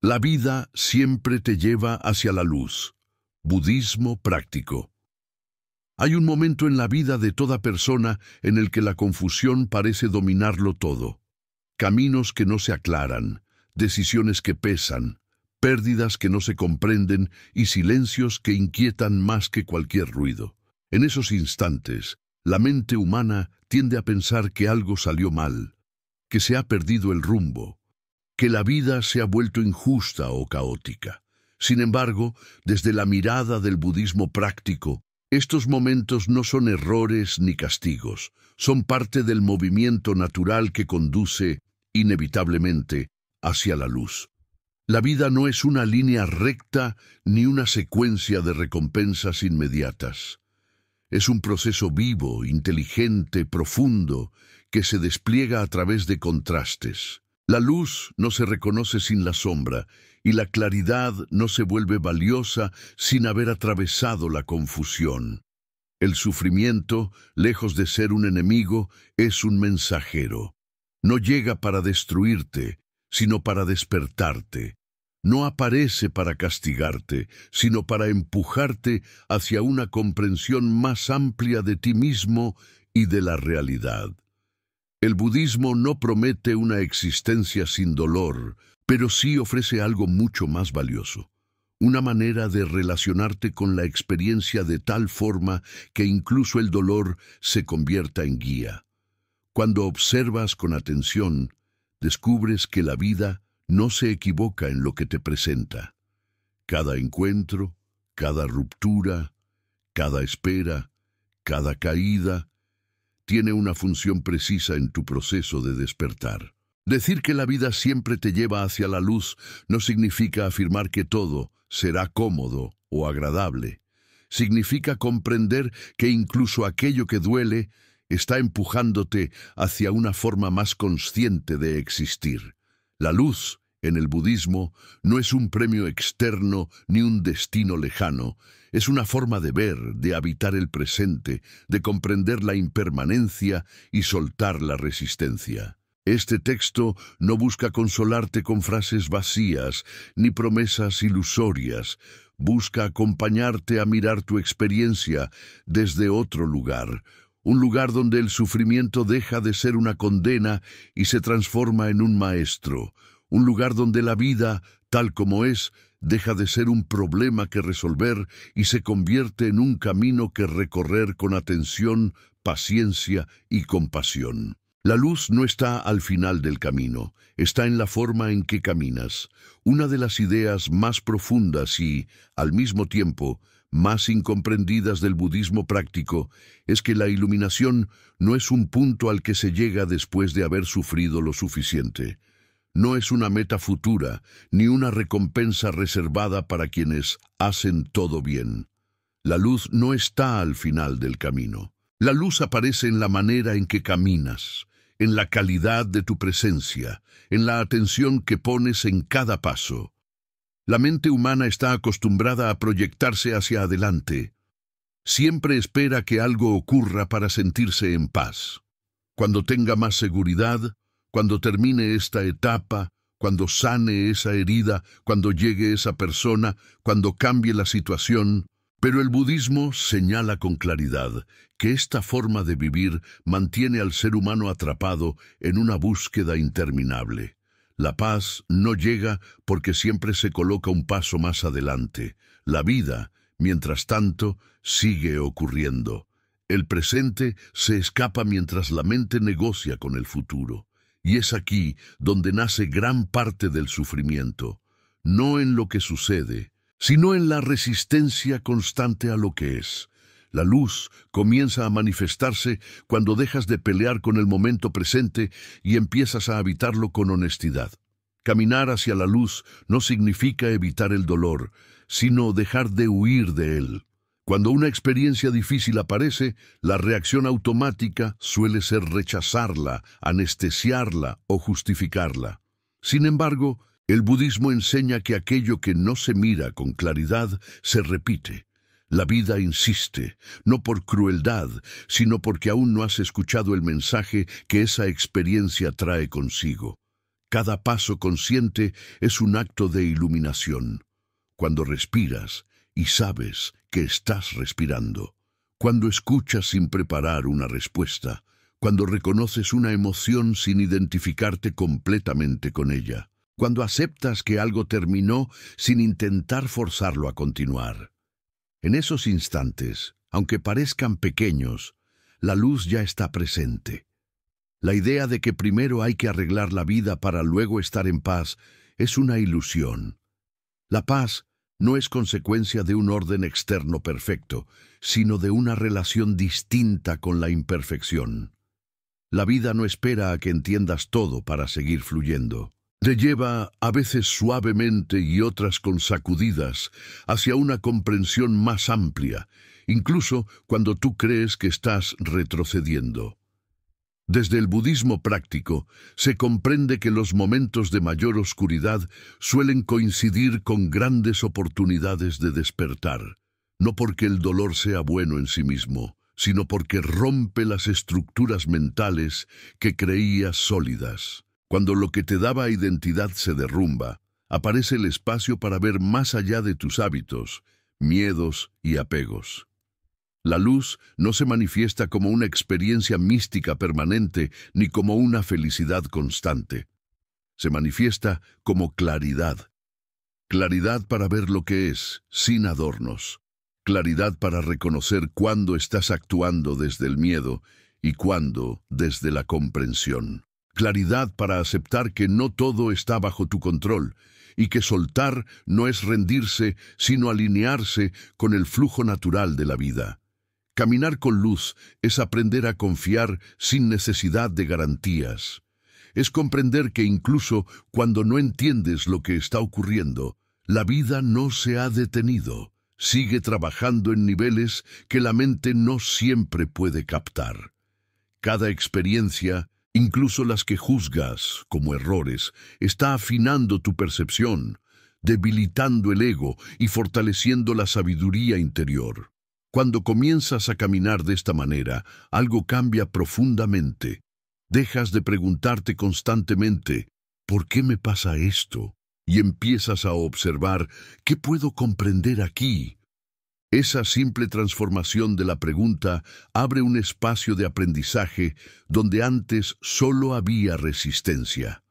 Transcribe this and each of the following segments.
La vida siempre te lleva hacia la luz. Budismo práctico. Hay un momento en la vida de toda persona en el que la confusión parece dominarlo todo. Caminos que no se aclaran, decisiones que pesan, pérdidas que no se comprenden y silencios que inquietan más que cualquier ruido. En esos instantes, la mente humana tiende a pensar que algo salió mal, que se ha perdido el rumbo, que la vida se ha vuelto injusta o caótica. Sin embargo, desde la mirada del budismo práctico, estos momentos no son errores ni castigos, son parte del movimiento natural que conduce, inevitablemente, hacia la luz. La vida no es una línea recta ni una secuencia de recompensas inmediatas. Es un proceso vivo, inteligente, profundo, que se despliega a través de contrastes. La luz no se reconoce sin la sombra, y la claridad no se vuelve valiosa sin haber atravesado la confusión. El sufrimiento, lejos de ser un enemigo, es un mensajero. No llega para destruirte, sino para despertarte. No aparece para castigarte, sino para empujarte hacia una comprensión más amplia de ti mismo y de la realidad. El budismo no promete una existencia sin dolor, pero sí ofrece algo mucho más valioso. Una manera de relacionarte con la experiencia de tal forma que incluso el dolor se convierta en guía. Cuando observas con atención, descubres que la vida no se equivoca en lo que te presenta. Cada encuentro, cada ruptura, cada espera, cada caída, tiene una función precisa en tu proceso de despertar. Decir que la vida siempre te lleva hacia la luz no significa afirmar que todo será cómodo o agradable. Significa comprender que incluso aquello que duele está empujándote hacia una forma más consciente de existir. La luz, en el budismo, no es un premio externo ni un destino lejano. Es una forma de ver, de habitar el presente, de comprender la impermanencia y soltar la resistencia. Este texto no busca consolarte con frases vacías ni promesas ilusorias. Busca acompañarte a mirar tu experiencia desde otro lugar. Un lugar donde el sufrimiento deja de ser una condena y se transforma en un maestro. Un lugar donde la vida, tal como es, deja de ser un problema que resolver y se convierte en un camino que recorrer con atención, paciencia y compasión. La luz no está al final del camino, está en la forma en que caminas. Una de las ideas más profundas y, al mismo tiempo, más incomprendidas del budismo práctico es que la iluminación no es un punto al que se llega después de haber sufrido lo suficiente. No es una meta futura, ni una recompensa reservada para quienes hacen todo bien. La luz no está al final del camino. La luz aparece en la manera en que caminas, en la calidad de tu presencia, en la atención que pones en cada paso. La mente humana está acostumbrada a proyectarse hacia adelante. Siempre espera que algo ocurra para sentirse en paz. Cuando tenga más seguridad, cuando termine esta etapa, cuando sane esa herida, cuando llegue esa persona, cuando cambie la situación. Pero el budismo señala con claridad que esta forma de vivir mantiene al ser humano atrapado en una búsqueda interminable. La paz no llega porque siempre se coloca un paso más adelante. La vida, mientras tanto, sigue ocurriendo. El presente se escapa mientras la mente negocia con el futuro. Y es aquí donde nace gran parte del sufrimiento, no en lo que sucede, sino en la resistencia constante a lo que es. La luz comienza a manifestarse cuando dejas de pelear con el momento presente y empiezas a habitarlo con honestidad. Caminar hacia la luz no significa evitar el dolor, sino dejar de huir de él. Cuando una experiencia difícil aparece, la reacción automática suele ser rechazarla, anestesiarla o justificarla. Sin embargo, el budismo enseña que aquello que no se mira con claridad se repite. La vida insiste, no por crueldad, sino porque aún no has escuchado el mensaje que esa experiencia trae consigo. Cada paso consciente es un acto de iluminación. Cuando respiras y sabes que estás respirando. Cuando escuchas sin preparar una respuesta. Cuando reconoces una emoción sin identificarte completamente con ella. Cuando aceptas que algo terminó sin intentar forzarlo a continuar. En esos instantes, aunque parezcan pequeños, la luz ya está presente. La idea de que primero hay que arreglar la vida para luego estar en paz es una ilusión. La paz no es consecuencia de un orden externo perfecto, sino de una relación distinta con la imperfección. La vida no espera a que entiendas todo para seguir fluyendo. Te lleva, a veces suavemente y otras con sacudidas, hacia una comprensión más amplia, incluso cuando tú crees que estás retrocediendo. Desde el budismo práctico, se comprende que los momentos de mayor oscuridad suelen coincidir con grandes oportunidades de despertar, no porque el dolor sea bueno en sí mismo, sino porque rompe las estructuras mentales que creías sólidas. Cuando lo que te daba identidad se derrumba, aparece el espacio para ver más allá de tus hábitos, miedos y apegos. La luz no se manifiesta como una experiencia mística permanente ni como una felicidad constante. Se manifiesta como claridad. Claridad para ver lo que es, sin adornos. Claridad para reconocer cuándo estás actuando desde el miedo y cuándo desde la comprensión. Claridad para aceptar que no todo está bajo tu control y que soltar no es rendirse, sino alinearse con el flujo natural de la vida. Caminar con luz es aprender a confiar sin necesidad de garantías. Es comprender que incluso cuando no entiendes lo que está ocurriendo, la vida no se ha detenido. Sigue trabajando en niveles que la mente no siempre puede captar. Cada experiencia, incluso las que juzgas como errores, está afinando tu percepción, debilitando el ego y fortaleciendo la sabiduría interior. Cuando comienzas a caminar de esta manera, algo cambia profundamente. Dejas de preguntarte constantemente, ¿por qué me pasa esto? Y empiezas a observar, ¿qué puedo comprender aquí? Esa simple transformación de la pregunta abre un espacio de aprendizaje donde antes solo había resistencia.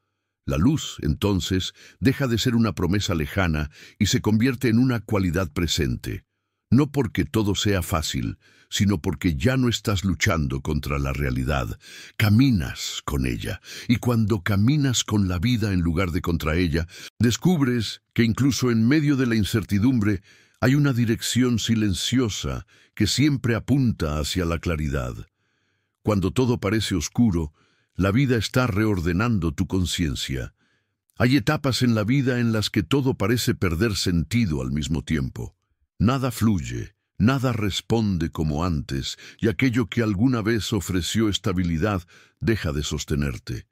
La luz, entonces, deja de ser una promesa lejana y se convierte en una cualidad presente. No porque todo sea fácil, sino porque ya no estás luchando contra la realidad. Caminas con ella, y cuando caminas con la vida en lugar de contra ella, descubres que incluso en medio de la incertidumbre hay una dirección silenciosa que siempre apunta hacia la claridad. Cuando todo parece oscuro, la vida está reordenando tu conciencia. Hay etapas en la vida en las que todo parece perder sentido al mismo tiempo. Nada fluye, nada responde como antes, y aquello que alguna vez ofreció estabilidad deja de sostenerte.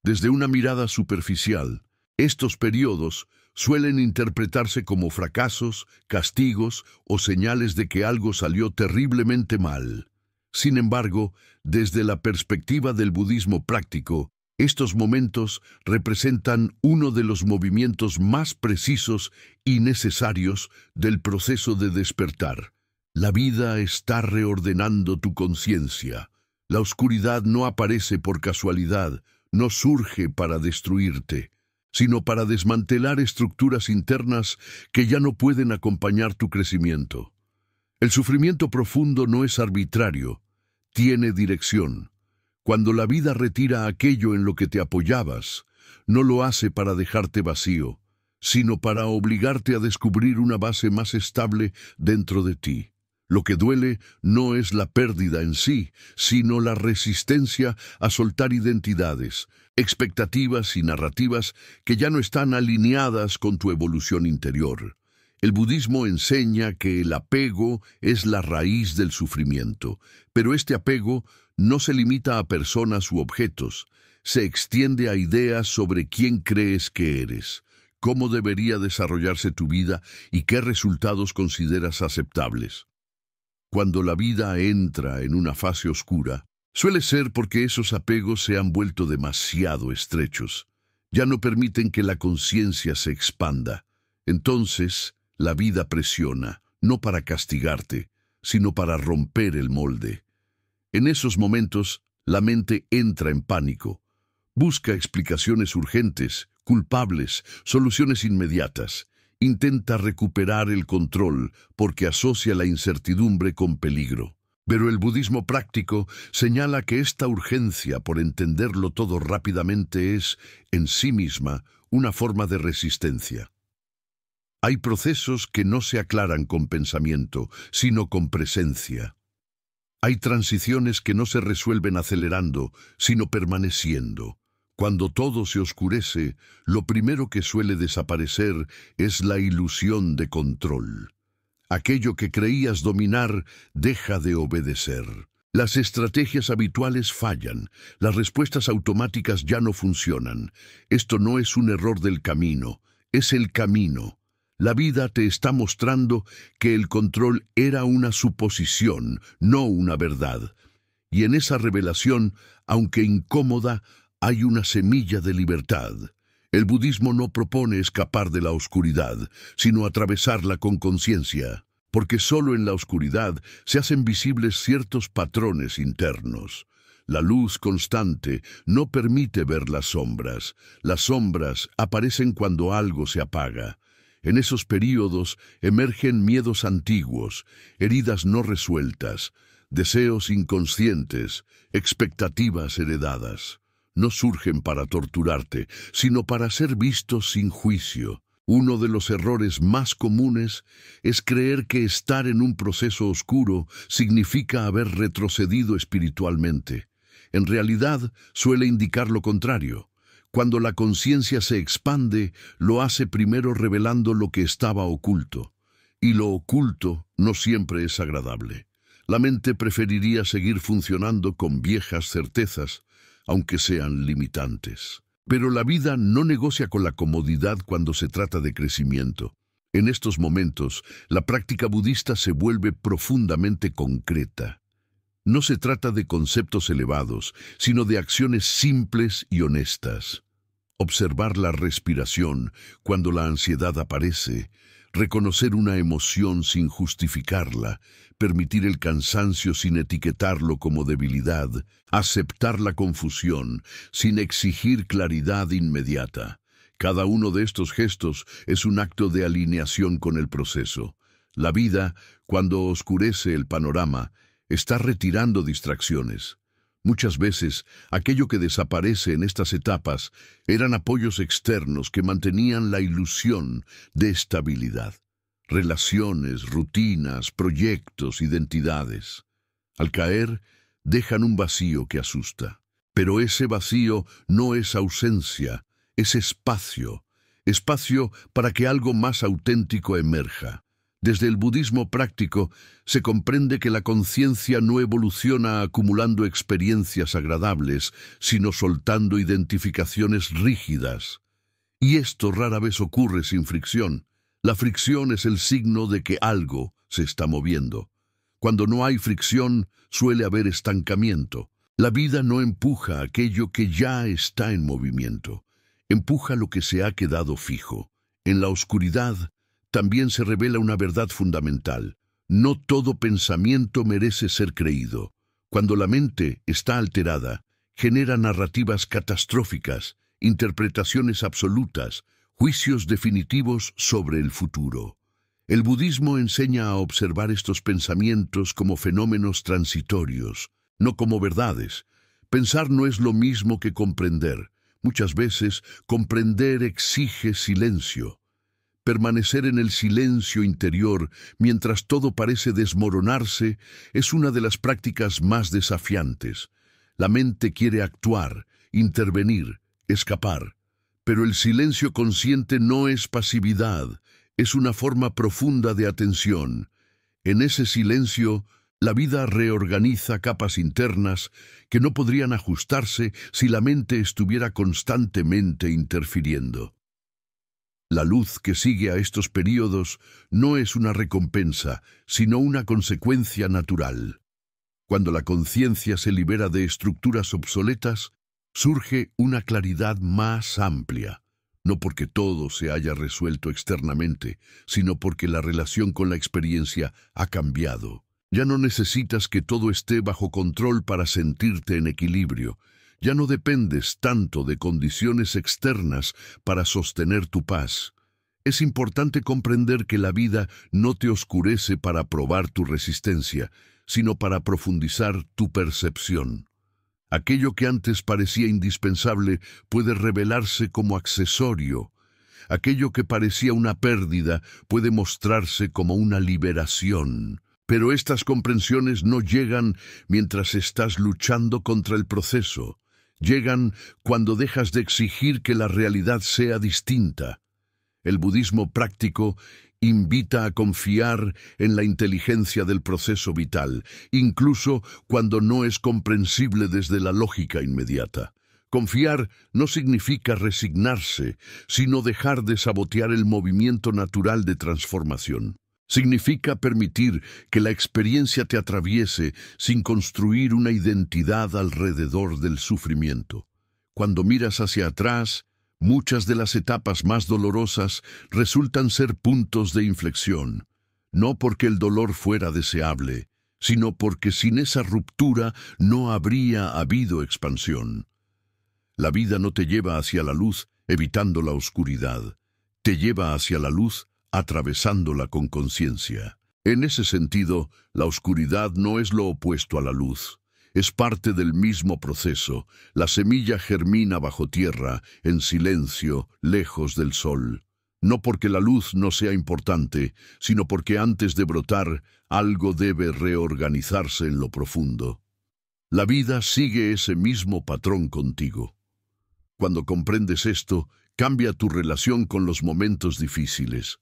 Desde una mirada superficial, estos periodos suelen interpretarse como fracasos, castigos o señales de que algo salió terriblemente mal. Sin embargo, desde la perspectiva del budismo práctico, estos momentos representan uno de los movimientos más precisos y necesarios del proceso de despertar. La vida está reordenando tu conciencia. La oscuridad no aparece por casualidad, no surge para destruirte, sino para desmantelar estructuras internas que ya no pueden acompañar tu crecimiento. El sufrimiento profundo no es arbitrario, tiene dirección. Cuando la vida retira aquello en lo que te apoyabas, no lo hace para dejarte vacío, sino para obligarte a descubrir una base más estable dentro de ti. Lo que duele no es la pérdida en sí, sino la resistencia a soltar identidades, expectativas y narrativas que ya no están alineadas con tu evolución interior. El budismo enseña que el apego es la raíz del sufrimiento, pero este apego no se limita a personas u objetos, se extiende a ideas sobre quién crees que eres, cómo debería desarrollarse tu vida y qué resultados consideras aceptables. Cuando la vida entra en una fase oscura, suele ser porque esos apegos se han vuelto demasiado estrechos. Ya no permiten que la conciencia se expanda. Entonces, la vida presiona, no para castigarte, sino para romper el molde. En esos momentos, la mente entra en pánico. Busca explicaciones urgentes, culpables, soluciones inmediatas. Intenta recuperar el control porque asocia la incertidumbre con peligro. Pero el budismo práctico señala que esta urgencia por entenderlo todo rápidamente es, en sí misma, una forma de resistencia. Hay procesos que no se aclaran con pensamiento, sino con presencia. Hay transiciones que no se resuelven acelerando, sino permaneciendo. Cuando todo se oscurece, lo primero que suele desaparecer es la ilusión de control. Aquello que creías dominar deja de obedecer. Las estrategias habituales fallan, las respuestas automáticas ya no funcionan. Esto no es un error del camino, es el camino. La vida te está mostrando que el control era una suposición, no una verdad. Y en esa revelación, aunque incómoda, hay una semilla de libertad. El budismo no propone escapar de la oscuridad, sino atravesarla con conciencia, porque solo en la oscuridad se hacen visibles ciertos patrones internos. La luz constante no permite ver las sombras. Las sombras aparecen cuando algo se apaga. En esos períodos emergen miedos antiguos, heridas no resueltas, deseos inconscientes, expectativas heredadas. No surgen para torturarte, sino para ser vistos sin juicio. Uno de los errores más comunes es creer que estar en un proceso oscuro significa haber retrocedido espiritualmente. En realidad, suele indicar lo contrario. Cuando la conciencia se expande, lo hace primero revelando lo que estaba oculto. Y lo oculto no siempre es agradable. La mente preferiría seguir funcionando con viejas certezas, aunque sean limitantes. Pero la vida no negocia con la comodidad cuando se trata de crecimiento. En estos momentos, la práctica budista se vuelve profundamente concreta. No se trata de conceptos elevados, sino de acciones simples y honestas. Observar la respiración cuando la ansiedad aparece, reconocer una emoción sin justificarla, permitir el cansancio sin etiquetarlo como debilidad, aceptar la confusión sin exigir claridad inmediata. Cada uno de estos gestos es un acto de alineación con el proceso. La vida, cuando oscurece el panorama, está retirando distracciones. Muchas veces, aquello que desaparece en estas etapas eran apoyos externos que mantenían la ilusión de estabilidad. Relaciones, rutinas, proyectos, identidades. Al caer, dejan un vacío que asusta. Pero ese vacío no es ausencia, es espacio. Espacio para que algo más auténtico emerja. Desde el budismo práctico se comprende que la conciencia no evoluciona acumulando experiencias agradables, sino soltando identificaciones rígidas. Y esto rara vez ocurre sin fricción. La fricción es el signo de que algo se está moviendo. Cuando no hay fricción, suele haber estancamiento. La vida no empuja aquello que ya está en movimiento. Empuja lo que se ha quedado fijo. En la oscuridad, también se revela una verdad fundamental. No todo pensamiento merece ser creído. Cuando la mente está alterada, genera narrativas catastróficas, interpretaciones absolutas, juicios definitivos sobre el futuro. El budismo enseña a observar estos pensamientos como fenómenos transitorios, no como verdades. Pensar no es lo mismo que comprender. Muchas veces, comprender exige silencio. Permanecer en el silencio interior mientras todo parece desmoronarse es una de las prácticas más desafiantes. La mente quiere actuar, intervenir, escapar. Pero el silencio consciente no es pasividad, es una forma profunda de atención. En ese silencio, la vida reorganiza capas internas que no podrían ajustarse si la mente estuviera constantemente interfiriendo. La luz que sigue a estos períodos no es una recompensa, sino una consecuencia natural. Cuando la conciencia se libera de estructuras obsoletas, surge una claridad más amplia, no porque todo se haya resuelto externamente, sino porque la relación con la experiencia ha cambiado. Ya no necesitas que todo esté bajo control para sentirte en equilibrio. Ya no dependes tanto de condiciones externas para sostener tu paz. Es importante comprender que la vida no te oscurece para probar tu resistencia, sino para profundizar tu percepción. Aquello que antes parecía indispensable puede revelarse como accesorio. Aquello que parecía una pérdida puede mostrarse como una liberación. Pero estas comprensiones no llegan mientras estás luchando contra el proceso. Llegan cuando dejas de exigir que la realidad sea distinta. El budismo práctico invita a confiar en la inteligencia del proceso vital, incluso cuando no es comprensible desde la lógica inmediata. Confiar no significa resignarse, sino dejar de sabotear el movimiento natural de transformación. Significa permitir que la experiencia te atraviese sin construir una identidad alrededor del sufrimiento. Cuando miras hacia atrás, muchas de las etapas más dolorosas resultan ser puntos de inflexión, no porque el dolor fuera deseable, sino porque sin esa ruptura no habría habido expansión. La vida no te lleva hacia la luz evitando la oscuridad, te lleva hacia la luz atravesándola con conciencia. En ese sentido, la oscuridad no es lo opuesto a la luz. Es parte del mismo proceso. La semilla germina bajo tierra, en silencio, lejos del sol. No porque la luz no sea importante, sino porque antes de brotar, algo debe reorganizarse en lo profundo. La vida sigue ese mismo patrón contigo. Cuando comprendes esto, cambia tu relación con los momentos difíciles.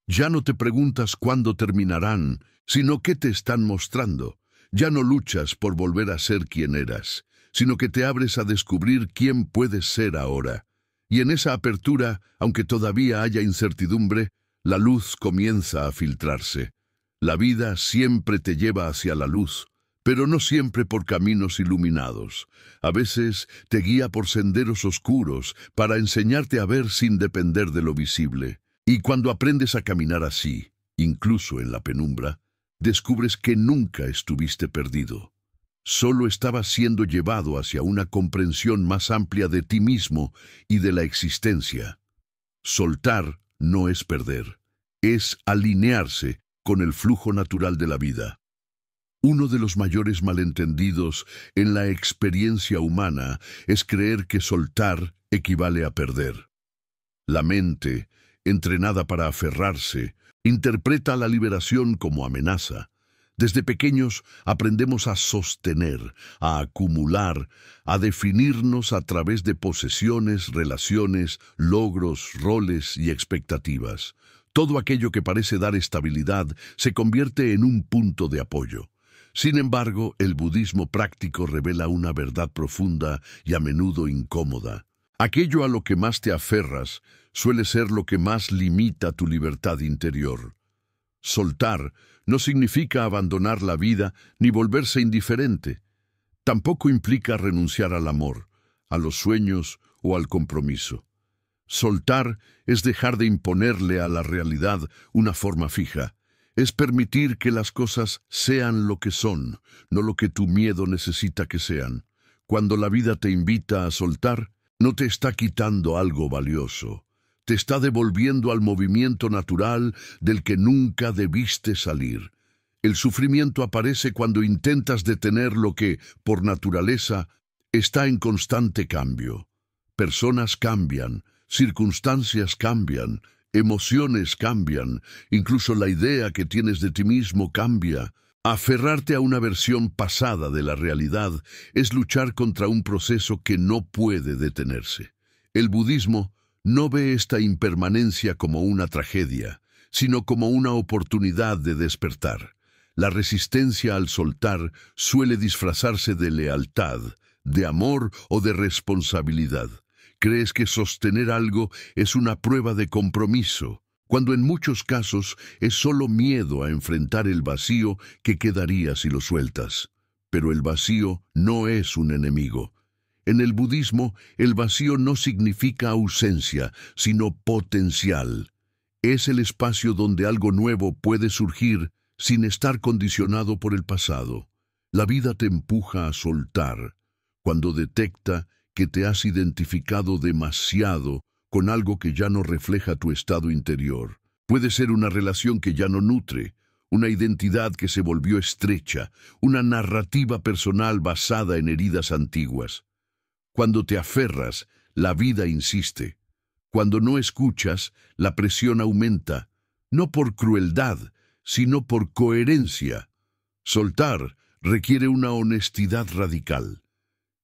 Ya no te preguntas cuándo terminarán, sino qué te están mostrando. Ya no luchas por volver a ser quien eras, sino que te abres a descubrir quién puedes ser ahora. Y en esa apertura, aunque todavía haya incertidumbre, la luz comienza a filtrarse. La vida siempre te lleva hacia la luz, pero no siempre por caminos iluminados. A veces te guía por senderos oscuros para enseñarte a ver sin depender de lo visible. Y cuando aprendes a caminar así, incluso en la penumbra, descubres que nunca estuviste perdido. Solo estabas siendo llevado hacia una comprensión más amplia de ti mismo y de la existencia. Soltar no es perder, es alinearse con el flujo natural de la vida. Uno de los mayores malentendidos en la experiencia humana es creer que soltar equivale a perder. La mente, entrenada para aferrarse, interpreta la liberación como amenaza. Desde pequeños aprendemos a sostener, a acumular, a definirnos a través de posesiones, relaciones, logros, roles y expectativas. Todo aquello que parece dar estabilidad se convierte en un punto de apoyo. Sin embargo, el budismo práctico revela una verdad profunda y a menudo incómoda. Aquello a lo que más te aferras suele ser lo que más limita tu libertad interior. Soltar no significa abandonar la vida ni volverse indiferente. Tampoco implica renunciar al amor, a los sueños o al compromiso. Soltar es dejar de imponerle a la realidad una forma fija. Es permitir que las cosas sean lo que son, no lo que tu miedo necesita que sean. Cuando la vida te invita a soltar, no te está quitando algo valioso. Te está devolviendo al movimiento natural del que nunca debiste salir. El sufrimiento aparece cuando intentas detener lo que, por naturaleza, está en constante cambio. Personas cambian, circunstancias cambian, emociones cambian, incluso la idea que tienes de ti mismo cambia. Aferrarte a una versión pasada de la realidad es luchar contra un proceso que no puede detenerse. El budismo no ve esta impermanencia como una tragedia, sino como una oportunidad de despertar. La resistencia al soltar suele disfrazarse de lealtad, de amor o de responsabilidad. Crees que sostener algo es una prueba de compromiso, cuando en muchos casos es solo miedo a enfrentar el vacío que quedaría si lo sueltas. Pero el vacío no es un enemigo. En el budismo, el vacío no significa ausencia, sino potencial. Es el espacio donde algo nuevo puede surgir sin estar condicionado por el pasado. La vida te empuja a soltar cuando detecta que te has identificado demasiado con algo que ya no refleja tu estado interior. Puede ser una relación que ya no nutre, una identidad que se volvió estrecha, una narrativa personal basada en heridas antiguas. Cuando te aferras, la vida insiste. Cuando no escuchas, la presión aumenta, no por crueldad, sino por coherencia. Soltar requiere una honestidad radical.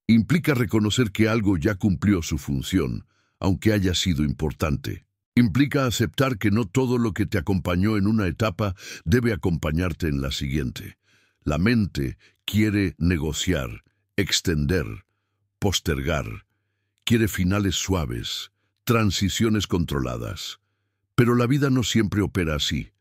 Implica reconocer que algo ya cumplió su función, aunque haya sido importante. Implica aceptar que no todo lo que te acompañó en una etapa debe acompañarte en la siguiente. La mente quiere negociar, extender, postergar. Quiere finales suaves, transiciones controladas. Pero la vida no siempre opera así.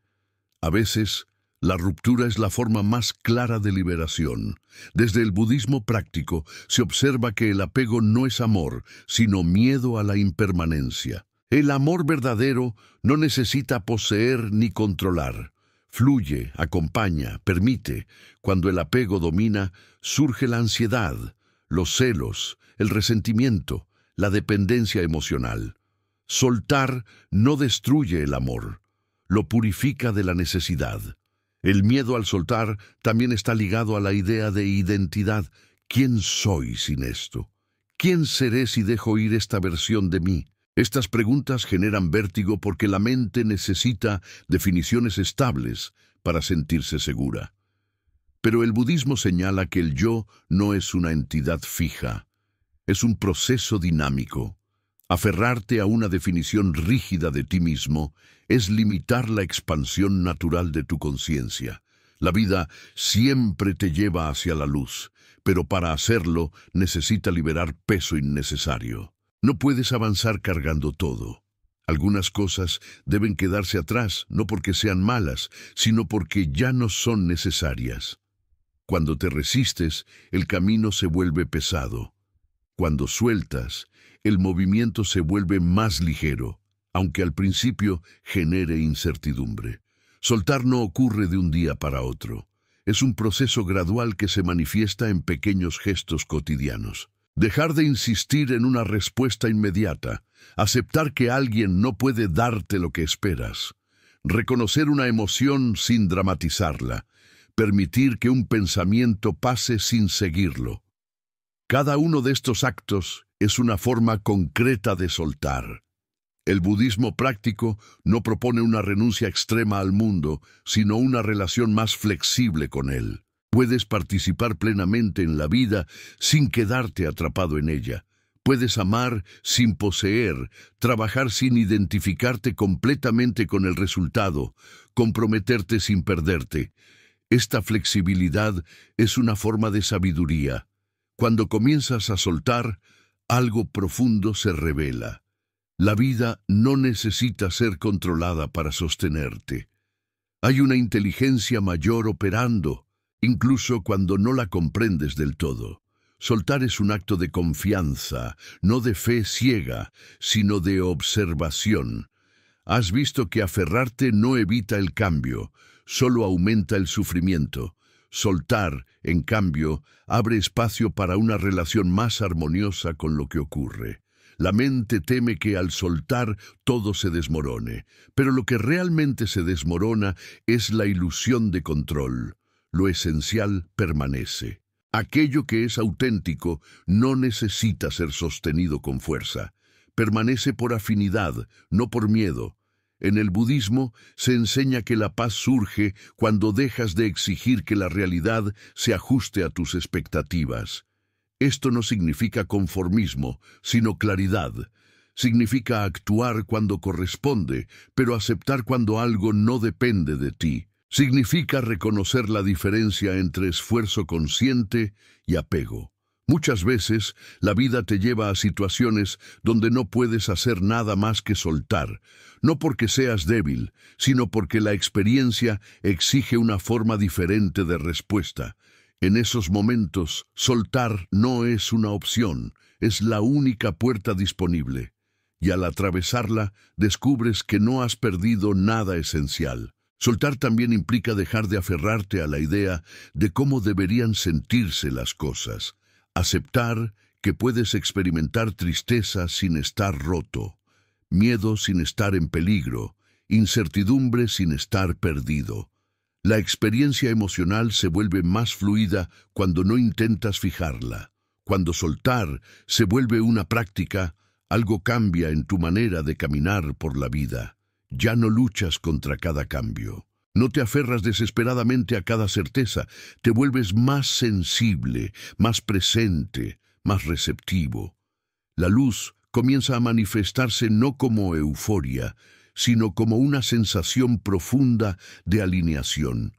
A veces, la ruptura es la forma más clara de liberación. Desde el budismo práctico se observa que el apego no es amor, sino miedo a la impermanencia. El amor verdadero no necesita poseer ni controlar. Fluye, acompaña, permite. Cuando el apego domina, surge la ansiedad, los celos, el resentimiento, la dependencia emocional. Soltar no destruye el amor, lo purifica de la necesidad. El miedo al soltar también está ligado a la idea de identidad. ¿Quién soy sin esto? ¿Quién seré si dejo ir esta versión de mí? Estas preguntas generan vértigo porque la mente necesita definiciones estables para sentirse segura. Pero el budismo señala que el yo no es una entidad fija, es un proceso dinámico. Aferrarte a una definición rígida de ti mismo es limitar la expansión natural de tu conciencia. La vida siempre te lleva hacia la luz, pero para hacerlo necesita liberar peso innecesario. No puedes avanzar cargando todo. Algunas cosas deben quedarse atrás, no porque sean malas, sino porque ya no son necesarias. Cuando te resistes, el camino se vuelve pesado. Cuando sueltas, el movimiento se vuelve más ligero, aunque al principio genere incertidumbre. Soltar no ocurre de un día para otro. Es un proceso gradual que se manifiesta en pequeños gestos cotidianos. Dejar de insistir en una respuesta inmediata, aceptar que alguien no puede darte lo que esperas, reconocer una emoción sin dramatizarla, permitir que un pensamiento pase sin seguirlo. Cada uno de estos actos es una forma concreta de soltar. El budismo práctico no propone una renuncia extrema al mundo, sino una relación más flexible con él. Puedes participar plenamente en la vida sin quedarte atrapado en ella. Puedes amar sin poseer, trabajar sin identificarte completamente con el resultado, comprometerte sin perderte. Esta flexibilidad es una forma de sabiduría. Cuando comienzas a soltar, algo profundo se revela. La vida no necesita ser controlada para sostenerte. Hay una inteligencia mayor operando, incluso cuando no la comprendes del todo. Soltar es un acto de confianza, no de fe ciega, sino de observación. Has visto que aferrarte no evita el cambio, solo aumenta el sufrimiento. Soltar, en cambio, abre espacio para una relación más armoniosa con lo que ocurre. La mente teme que al soltar todo se desmorone, pero lo que realmente se desmorona es la ilusión de control. Lo esencial permanece. Aquello que es auténtico no necesita ser sostenido con fuerza. Permanece por afinidad, no por miedo. En el budismo se enseña que la paz surge cuando dejas de exigir que la realidad se ajuste a tus expectativas. Esto no significa conformismo, sino claridad. Significa actuar cuando corresponde, pero aceptar cuando algo no depende de ti. Significa reconocer la diferencia entre esfuerzo consciente y apego. Muchas veces, la vida te lleva a situaciones donde no puedes hacer nada más que soltar, no porque seas débil, sino porque la experiencia exige una forma diferente de respuesta. En esos momentos, soltar no es una opción, es la única puerta disponible. Y al atravesarla, descubres que no has perdido nada esencial. Soltar también implica dejar de aferrarte a la idea de cómo deberían sentirse las cosas. Aceptar que puedes experimentar tristeza sin estar roto, miedo sin estar en peligro, incertidumbre sin estar perdido. La experiencia emocional se vuelve más fluida cuando no intentas fijarla. Cuando soltar se vuelve una práctica, algo cambia en tu manera de caminar por la vida. Ya no luchas contra cada cambio. No te aferras desesperadamente a cada certeza. Te vuelves más sensible, más presente, más receptivo. La luz comienza a manifestarse no como euforia, sino como una sensación profunda de alineación.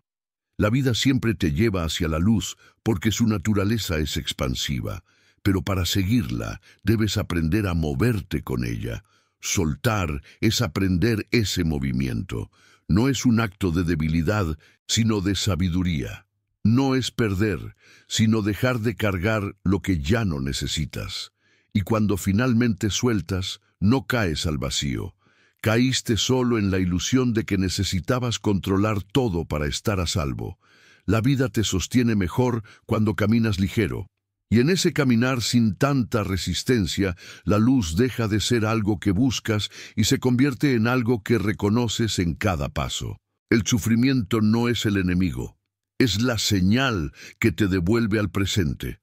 La vida siempre te lleva hacia la luz porque su naturaleza es expansiva, pero para seguirla debes aprender a moverte con ella. Soltar es aprender ese movimiento. No es un acto de debilidad, sino de sabiduría. No es perder, sino dejar de cargar lo que ya no necesitas. Y cuando finalmente sueltas, no caes al vacío. Caíste solo en la ilusión de que necesitabas controlar todo para estar a salvo. La vida te sostiene mejor cuando caminas ligero. Y en ese caminar sin tanta resistencia, la luz deja de ser algo que buscas y se convierte en algo que reconoces en cada paso. El sufrimiento no es el enemigo, es la señal que te devuelve al presente.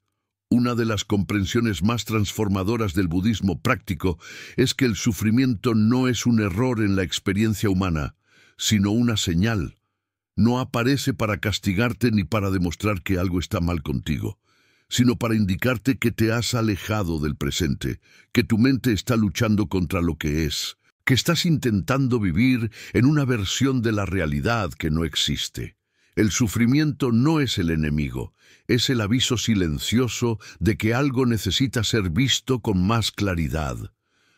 Una de las comprensiones más transformadoras del budismo práctico es que el sufrimiento no es un error en la experiencia humana, sino una señal. No aparece para castigarte ni para demostrar que algo está mal contigo, sino para indicarte que te has alejado del presente, que tu mente está luchando contra lo que es, que estás intentando vivir en una versión de la realidad que no existe. El sufrimiento no es el enemigo, es el aviso silencioso de que algo necesita ser visto con más claridad.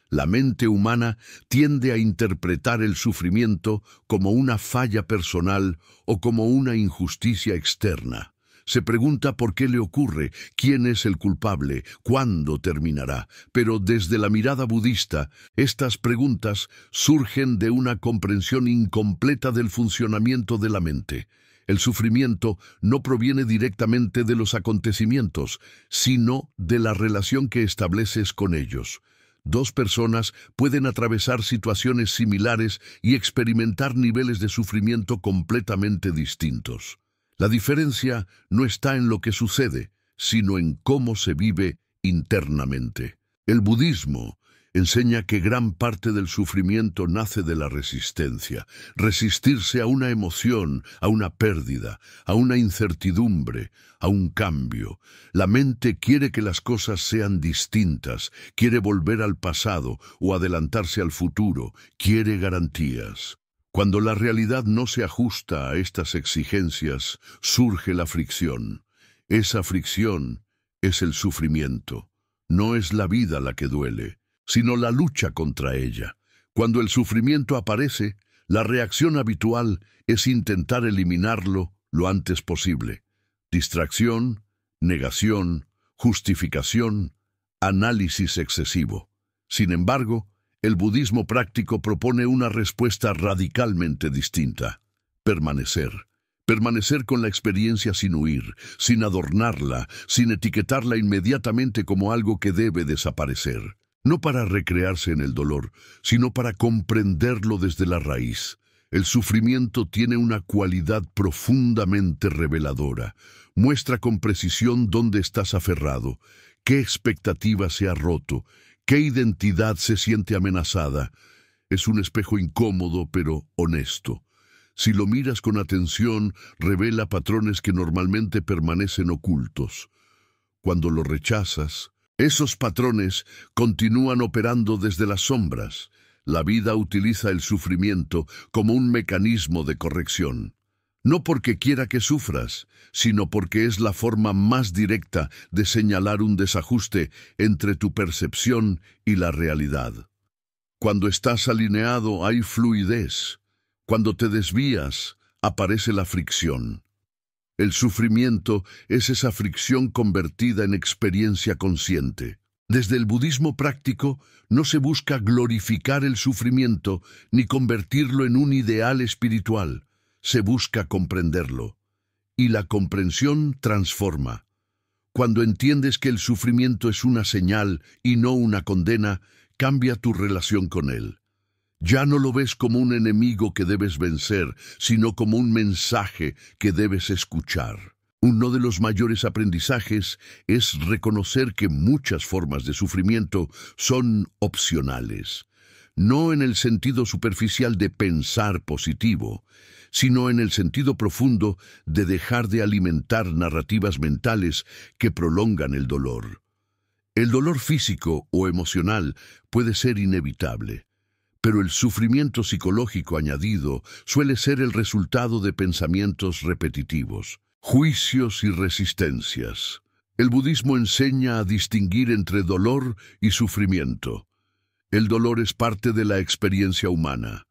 La mente humana tiende a interpretar el sufrimiento como una falla personal o como una injusticia externa. Se pregunta por qué le ocurre, quién es el culpable, cuándo terminará. Pero desde la mirada budista, estas preguntas surgen de una comprensión incompleta del funcionamiento de la mente. El sufrimiento no proviene directamente de los acontecimientos, sino de la relación que estableces con ellos. Dos personas pueden atravesar situaciones similares y experimentar niveles de sufrimiento completamente distintos. La diferencia no está en lo que sucede, sino en cómo se vive internamente. El budismo enseña que gran parte del sufrimiento nace de la resistencia. Resistirse a una emoción, a una pérdida, a una incertidumbre, a un cambio. La mente quiere que las cosas sean distintas, quiere volver al pasado o adelantarse al futuro, quiere garantías. Cuando la realidad no se ajusta a estas exigencias, surge la fricción. Esa fricción es el sufrimiento. No es la vida la que duele, sino la lucha contra ella. Cuando el sufrimiento aparece, la reacción habitual es intentar eliminarlo lo antes posible. Distracción, negación, justificación, análisis excesivo. Sin embargo, el budismo práctico propone una respuesta radicalmente distinta: permanecer. Permanecer con la experiencia sin huir, sin adornarla, sin etiquetarla inmediatamente como algo que debe desaparecer. No para recrearse en el dolor, sino para comprenderlo desde la raíz. El sufrimiento tiene una cualidad profundamente reveladora. Muestra con precisión dónde estás aferrado, qué expectativa se ha roto, qué identidad se siente amenazada. Es un espejo incómodo pero honesto. Si lo miras con atención, revela patrones que normalmente permanecen ocultos. Cuando lo rechazas, esos patrones continúan operando desde las sombras. La vida utiliza el sufrimiento como un mecanismo de corrección. No porque quiera que sufras, sino porque es la forma más directa de señalar un desajuste entre tu percepción y la realidad. Cuando estás alineado hay fluidez. Cuando te desvías, aparece la fricción. El sufrimiento es esa fricción convertida en experiencia consciente. Desde el budismo práctico, no se busca glorificar el sufrimiento ni convertirlo en un ideal espiritual. Se busca comprenderlo. Y la comprensión transforma. Cuando entiendes que el sufrimiento es una señal y no una condena, cambia tu relación con él. Ya no lo ves como un enemigo que debes vencer, sino como un mensaje que debes escuchar. Uno de los mayores aprendizajes es reconocer que muchas formas de sufrimiento son opcionales. No en el sentido superficial de pensar positivo, sino en el sentido profundo de dejar de alimentar narrativas mentales que prolongan el dolor. El dolor físico o emocional puede ser inevitable, pero el sufrimiento psicológico añadido suele ser el resultado de pensamientos repetitivos, juicios y resistencias. El budismo enseña a distinguir entre dolor y sufrimiento. El dolor es parte de la experiencia humana.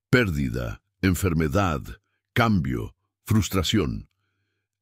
Pérdida, enfermedad, cambio, frustración.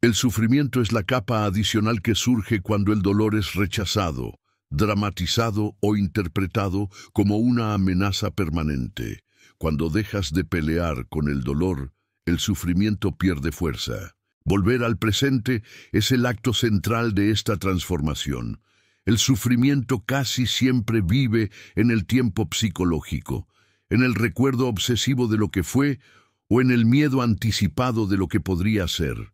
El sufrimiento es la capa adicional que surge cuando el dolor es rechazado, dramatizado o interpretado como una amenaza permanente. Cuando dejas de pelear con el dolor, el sufrimiento pierde fuerza. Volver al presente es el acto central de esta transformación. El sufrimiento casi siempre vive en el tiempo psicológico, en el recuerdo obsesivo de lo que fue o en el miedo anticipado de lo que podría ser.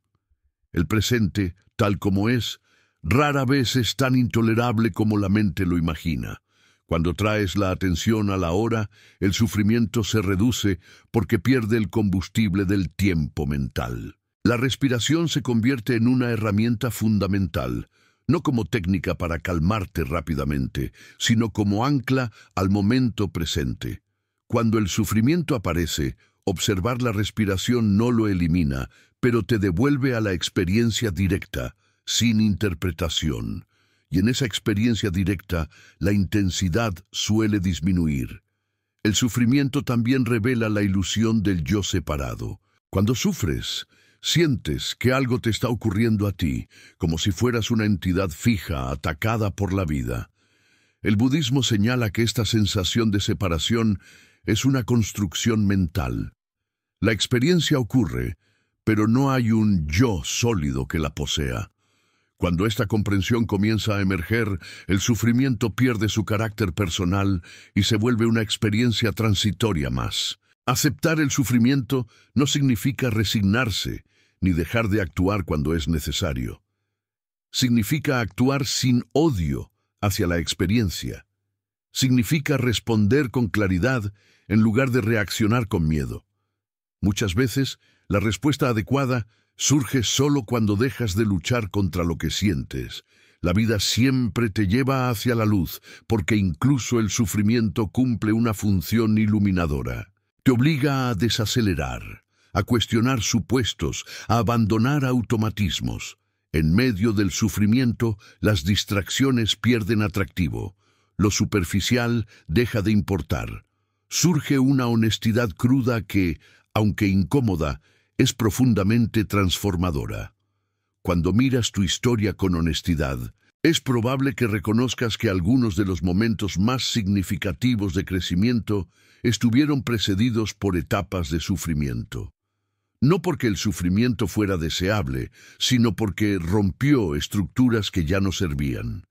El presente, tal como es, rara vez es tan intolerable como la mente lo imagina. Cuando traes la atención a la hora, el sufrimiento se reduce porque pierde el combustible del tiempo mental. La respiración se convierte en una herramienta fundamental, no como técnica para calmarte rápidamente, sino como ancla al momento presente. Cuando el sufrimiento aparece, observar la respiración no lo elimina, pero te devuelve a la experiencia directa, sin interpretación. Y en esa experiencia directa, la intensidad suele disminuir. El sufrimiento también revela la ilusión del yo separado. Cuando sufres, sientes que algo te está ocurriendo a ti, como si fueras una entidad fija, atacada por la vida. El budismo señala que esta sensación de separación es una construcción mental. La experiencia ocurre, pero no hay un yo sólido que la posea. Cuando esta comprensión comienza a emerger, el sufrimiento pierde su carácter personal y se vuelve una experiencia transitoria más. Aceptar el sufrimiento no significa resignarse, ni dejar de actuar cuando es necesario. Significa actuar sin odio hacia la experiencia. Significa responder con claridad en lugar de reaccionar con miedo. Muchas veces, la respuesta adecuada surge solo cuando dejas de luchar contra lo que sientes. La vida siempre te lleva hacia la luz, porque incluso el sufrimiento cumple una función iluminadora. Te obliga a desacelerar, a cuestionar supuestos, a abandonar automatismos. En medio del sufrimiento, las distracciones pierden atractivo. Lo superficial deja de importar. Surge una honestidad cruda que, aunque incómoda, es profundamente transformadora. Cuando miras tu historia con honestidad, es probable que reconozcas que algunos de los momentos más significativos de crecimiento estuvieron precedidos por etapas de sufrimiento. No porque el sufrimiento fuera deseable, sino porque rompió estructuras que ya no servían.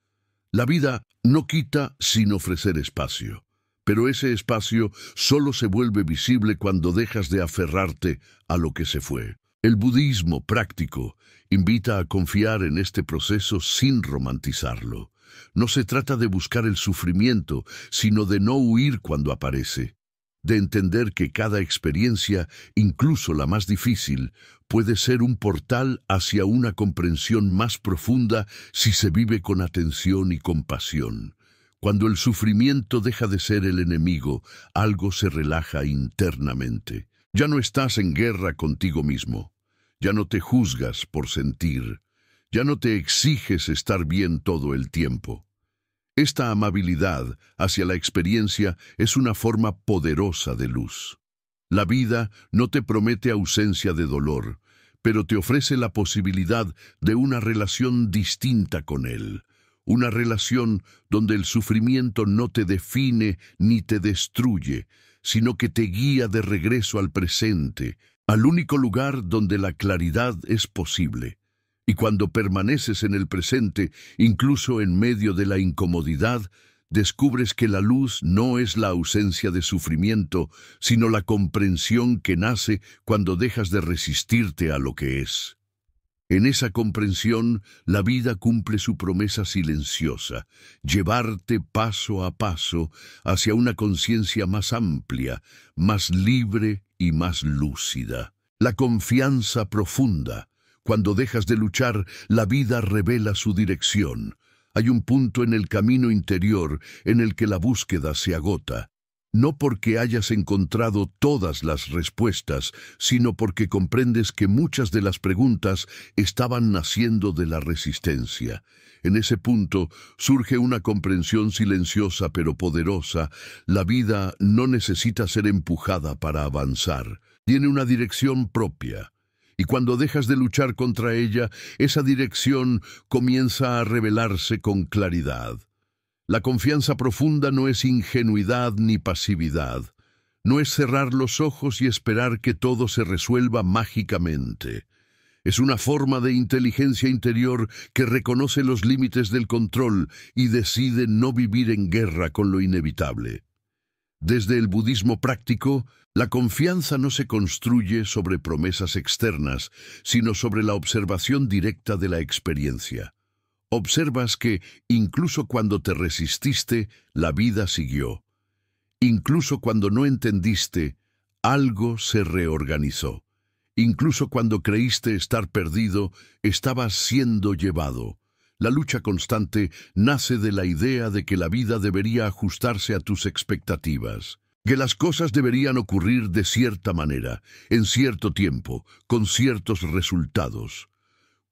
La vida no quita sin ofrecer espacio. Pero ese espacio solo se vuelve visible cuando dejas de aferrarte a lo que se fue. El budismo práctico invita a confiar en este proceso sin romantizarlo. No se trata de buscar el sufrimiento, sino de no huir cuando aparece. De entender que cada experiencia, incluso la más difícil, puede ser un portal hacia una comprensión más profunda si se vive con atención y compasión. Cuando el sufrimiento deja de ser el enemigo, algo se relaja internamente. Ya no estás en guerra contigo mismo. Ya no te juzgas por sentir. Ya no te exiges estar bien todo el tiempo. Esta amabilidad hacia la experiencia es una forma poderosa de luz. La vida no te promete ausencia de dolor, pero te ofrece la posibilidad de una relación distinta con Él. Una relación donde el sufrimiento no te define ni te destruye, sino que te guía de regreso al presente, al único lugar donde la claridad es posible. Y cuando permaneces en el presente, incluso en medio de la incomodidad, descubres que la luz no es la ausencia de sufrimiento, sino la comprensión que nace cuando dejas de resistirte a lo que es. En esa comprensión, la vida cumple su promesa silenciosa, llevarte paso a paso hacia una conciencia más amplia, más libre y más lúcida. La confianza profunda. Cuando dejas de luchar, la vida revela su dirección. Hay un punto en el camino interior en el que la búsqueda se agota. No porque hayas encontrado todas las respuestas, sino porque comprendes que muchas de las preguntas estaban naciendo de la resistencia. En ese punto surge una comprensión silenciosa pero poderosa. La vida no necesita ser empujada para avanzar. Tiene una dirección propia. Y cuando dejas de luchar contra ella, esa dirección comienza a revelarse con claridad. La confianza profunda no es ingenuidad ni pasividad. No es cerrar los ojos y esperar que todo se resuelva mágicamente. Es una forma de inteligencia interior que reconoce los límites del control y decide no vivir en guerra con lo inevitable. Desde el budismo práctico, la confianza no se construye sobre promesas externas, sino sobre la observación directa de la experiencia. Observas que, incluso cuando te resististe, la vida siguió. Incluso cuando no entendiste, algo se reorganizó. Incluso cuando creíste estar perdido, estabas siendo llevado. La lucha constante nace de la idea de que la vida debería ajustarse a tus expectativas, que las cosas deberían ocurrir de cierta manera, en cierto tiempo, con ciertos resultados.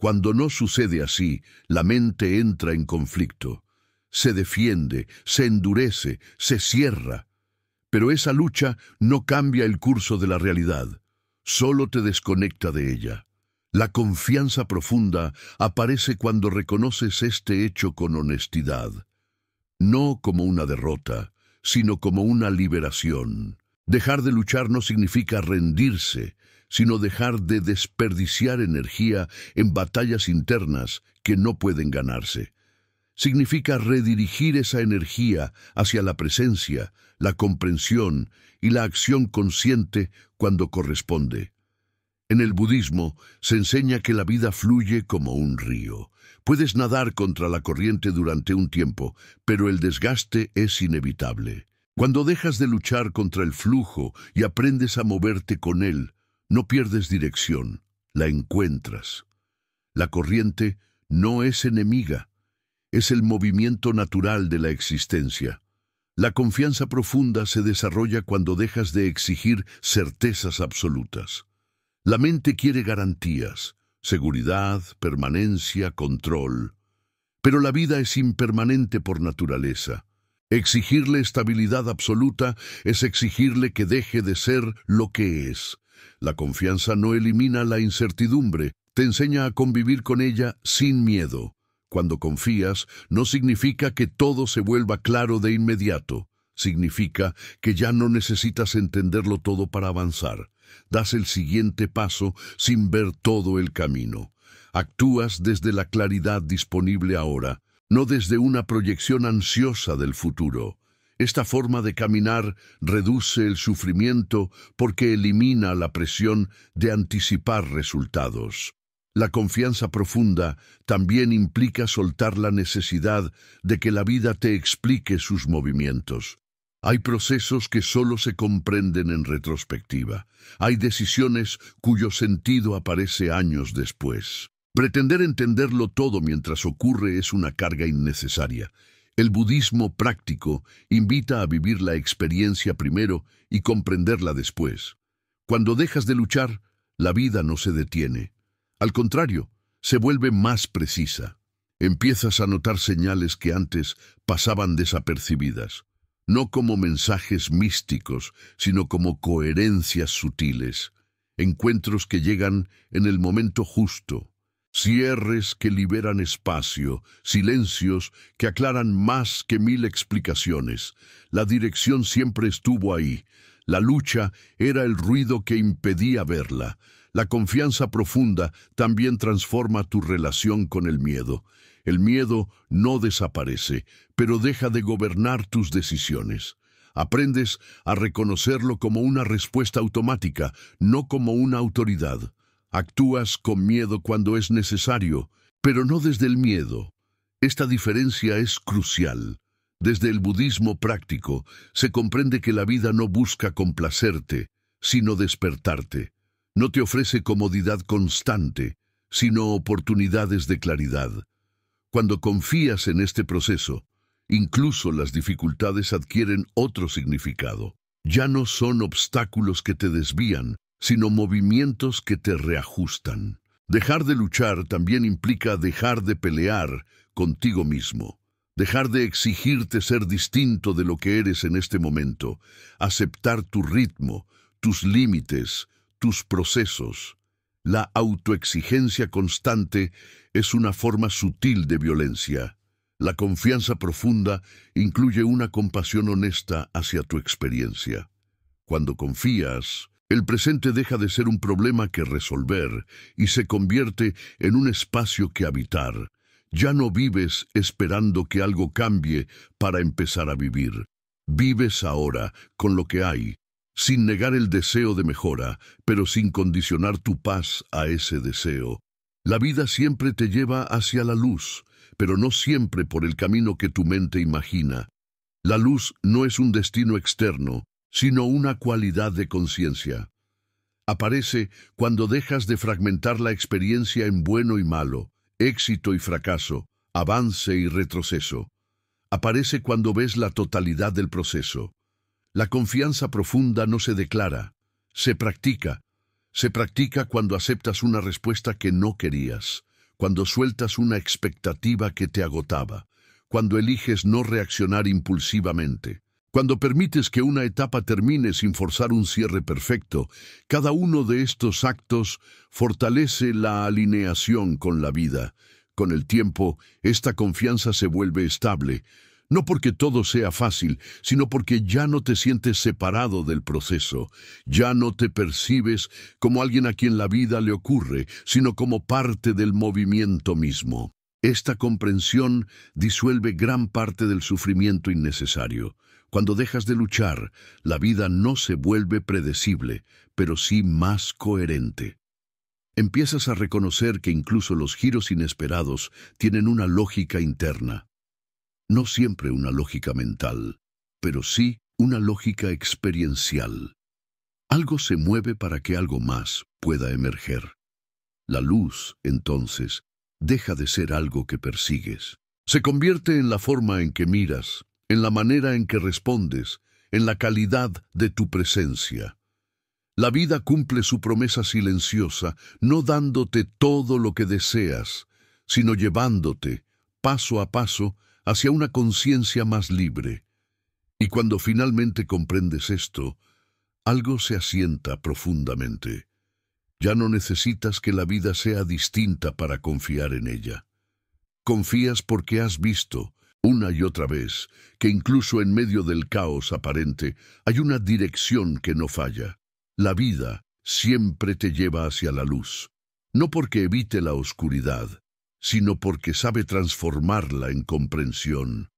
Cuando no sucede así, la mente entra en conflicto. Se defiende, se endurece, se cierra. Pero esa lucha no cambia el curso de la realidad, solo te desconecta de ella. La confianza profunda aparece cuando reconoces este hecho con honestidad, no como una derrota, sino como una liberación. Dejar de luchar no significa rendirse, sino dejar de desperdiciar energía en batallas internas que no pueden ganarse. Significa redirigir esa energía hacia la presencia, la comprensión y la acción consciente cuando corresponde. En el budismo se enseña que la vida fluye como un río. Puedes nadar contra la corriente durante un tiempo, pero el desgaste es inevitable. Cuando dejas de luchar contra el flujo y aprendes a moverte con él, no pierdes dirección, la encuentras. La corriente no es enemiga, es el movimiento natural de la existencia. La confianza profunda se desarrolla cuando dejas de exigir certezas absolutas. La mente quiere garantías, seguridad, permanencia, control. Pero la vida es impermanente por naturaleza. Exigirle estabilidad absoluta es exigirle que deje de ser lo que es. La confianza no elimina la incertidumbre, te enseña a convivir con ella sin miedo. Cuando confías, no significa que todo se vuelva claro de inmediato. Significa que ya no necesitas entenderlo todo para avanzar. Das el siguiente paso sin ver todo el camino. Actúas desde la claridad disponible ahora, no desde una proyección ansiosa del futuro. Esta forma de caminar reduce el sufrimiento porque elimina la presión de anticipar resultados. La confianza profunda también implica soltar la necesidad de que la vida te explique sus movimientos. Hay procesos que solo se comprenden en retrospectiva. Hay decisiones cuyo sentido aparece años después. Pretender entenderlo todo mientras ocurre es una carga innecesaria. El budismo práctico invita a vivir la experiencia primero y comprenderla después. Cuando dejas de luchar, la vida no se detiene. Al contrario, se vuelve más precisa. Empiezas a notar señales que antes pasaban desapercibidas, no como mensajes místicos, sino como coherencias sutiles. encuentros que llegan en el momento justo, cierres que liberan espacio, silencios que aclaran más que 1000 explicaciones. La dirección siempre estuvo ahí. La lucha era el ruido que impedía verla. La confianza profunda también transforma tu relación con el miedo. El miedo no desaparece, pero deja de gobernar tus decisiones. Aprendes a reconocerlo como una respuesta automática, no como una autoridad. Actúas con miedo cuando es necesario, pero no desde el miedo. Esta diferencia es crucial. Desde el budismo práctico se comprende que la vida no busca complacerte, sino despertarte. No te ofrece comodidad constante, sino oportunidades de claridad. Cuando confías en este proceso, incluso las dificultades adquieren otro significado. Ya no son obstáculos que te desvían, sino movimientos que te reajustan. Dejar de luchar también implica dejar de pelear contigo mismo. Dejar de exigirte ser distinto de lo que eres en este momento. Aceptar tu ritmo, tus límites, tus procesos. La autoexigencia constante es una forma sutil de violencia. La confianza profunda incluye una compasión honesta hacia tu experiencia. Cuando confías, el presente deja de ser un problema que resolver y se convierte en un espacio que habitar. Ya no vives esperando que algo cambie para empezar a vivir. Vives ahora con lo que hay, sin negar el deseo de mejora, pero sin condicionar tu paz a ese deseo. La vida siempre te lleva hacia la luz, pero no siempre por el camino que tu mente imagina. La luz no es un destino externo, sino una cualidad de conciencia. Aparece cuando dejas de fragmentar la experiencia en bueno y malo, éxito y fracaso, avance y retroceso. Aparece cuando ves la totalidad del proceso. La confianza profunda no se declara, se practica. Se practica cuando aceptas una respuesta que no querías, cuando sueltas una expectativa que te agotaba, cuando eliges no reaccionar impulsivamente, cuando permites que una etapa termine sin forzar un cierre perfecto. Cada uno de estos actos fortalece la alineación con la vida. Con el tiempo, esta confianza se vuelve estable, no porque todo sea fácil, sino porque ya no te sientes separado del proceso. Ya no te percibes como alguien a quien la vida le ocurre, sino como parte del movimiento mismo. Esta comprensión disuelve gran parte del sufrimiento innecesario. Cuando dejas de luchar, la vida no se vuelve predecible, pero sí más coherente. Empiezas a reconocer que incluso los giros inesperados tienen una lógica interna. No siempre una lógica mental, pero sí una lógica experiencial. Algo se mueve para que algo más pueda emerger. La luz, entonces, deja de ser algo que persigues. Se convierte en la forma en que miras, en la manera en que respondes, en la calidad de tu presencia. La vida cumple su promesa silenciosa, no dándote todo lo que deseas, sino llevándote, paso a paso, hacia una conciencia más libre. Y cuando finalmente comprendes esto, algo se asienta profundamente. Ya no necesitas que la vida sea distinta para confiar en ella. Confías porque has visto, una y otra vez, que incluso en medio del caos aparente, hay una dirección que no falla. La vida siempre te lleva hacia la luz, no porque evite la oscuridad, sino porque sabe transformarla en comprensión.